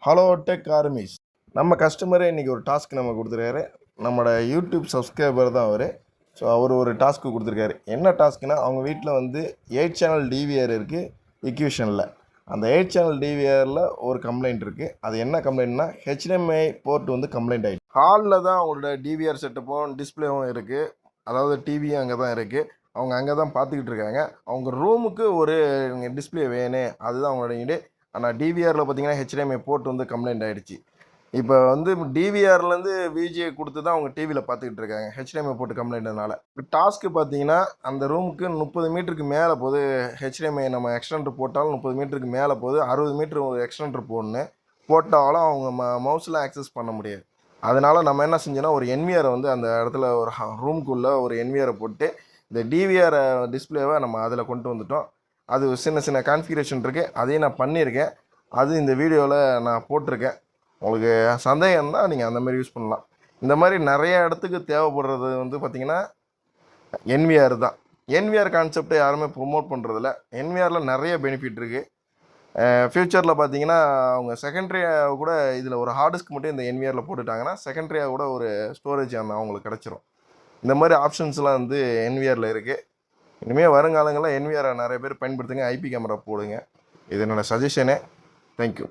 Hello tech armies. நம்ம கஸ்டமரே இன்றைக்கி ஒரு டாஸ்க் நம்ம கொடுத்துருக்காரு. நம்மளோட யூடியூப் சப்ஸ்கிரைபர் தான் அவர். ஸோ அவர் ஒரு டாஸ்க்கு கொடுத்துருக்காரு. என்ன டாஸ்க்குனா, அவங்க வீட்டில் வந்து 8 சேனல் டிவிஆர் இருக்குது இக்யூஷனில். அந்த 8 சேனல் டிவிஆரில் ஒரு கம்ப்ளைண்ட் இருக்குது. அது என்ன கம்ப்ளைண்ட்னா, ஹெச்டிஎம்ஐ போர்ட் வந்து கம்ப்ளைண்ட் ஆகிடுச்சு. ஹாலில் தான் அவங்களோட டிவிஆர் செட்டப்பும் டிஸ்பிளேவும் இருக்குது. அதாவது டிவியும் அங்கே தான் இருக்குது. அவங்க அங்கே தான் பார்த்துக்கிட்டு இருக்காங்க. அவங்க ரூமுக்கு ஒரு டிஸ்பிளே வேணும், அதுதான் அவங்களோட இது. ஆனால் டிவிஆரில் பார்த்தீங்கன்னா ஹெச்டிஎம்ஐ போர்ட் வந்து கம்ப்ளைண்ட் ஆகிடுச்சு. இப்போ வந்து டிவிஆர்லேருந்து விஜிஐ கொடுத்து தான் அவங்க டிவியில் பார்த்துக்கிட்டு இருக்காங்க, ஹெச்டிஎம்ஐ போர்ட் கம்ப்ளைண்ட்னால. இப்போ டாஸ்க்கு பார்த்தீங்கன்னா, அந்த ரூமுக்கு 30 மீட்டருக்கு மேலே போகுது. ஹெச்டிஎம்ஐ நம்ம எக்ஸ்டெண்டர் போட்டாலும் 30 மீட்டருக்கு மேலே போகுது. 60 மீட்டர் ஒரு எக்ஸ்டெண்டர் போட்டாலும் அவங்க மவுஸில் ஆக்சஸ் பண்ண முடியாது. அதனால் நம்ம என்ன செஞ்சோன்னா, ஒரு என்விஆரை வந்து அந்த இடத்துல ஒரு ரூமுக்குள்ளே ஒரு என்விஆரை போட்டு இந்த டிவிஆர் டிஸ்பிளேவை நம்ம அதில் கொண்டு வந்துட்டோம். அது சின்ன சின்ன கான்ஃபிகரேஷன் இருக்குது, அதையும் நான் பண்ணியிருக்கேன். அது இந்த வீடியோவில் நான் போட்டிருக்கேன். உங்களுக்கு சந்தேகம்னா நீங்கள் அந்த மாதிரி யூஸ் பண்ணலாம். இந்த மாதிரி நிறைய இடத்துக்கு தேவைப்படுறது வந்து பார்த்திங்கன்னா என்விஆர் தான். என்விஆர் கான்செப்டை யாருமே ப்ரொமோட் பண்ணுறதில்ல. என்விஆரில் நிறைய பெனிஃபிட் இருக்குது. ஃப்யூச்சரில் பார்த்தீங்கன்னா அவங்க செகண்ட்ரியாக கூட இதில் ஒரு ஹார்ட் டிஸ்க் மட்டும் இந்த என்விஆரில் போட்டுட்டாங்கன்னா செகண்ட்ரியாக கூட ஒரு ஸ்டோரேஜ் அந்த அவங்களுக்கு கிடச்சிரும். இந்த மாதிரி ஆப்ஷன்ஸ்லாம் வந்து என்விஆரில் இருக்குது. இனிமேல் வருங்காலங்களில் என்விஆரை நிறைய பேர் பயன்படுத்துங்க. ஐபி கேமரா போடுங்க. இது என்னோடய சஜஷனு. தேங்க்யூ.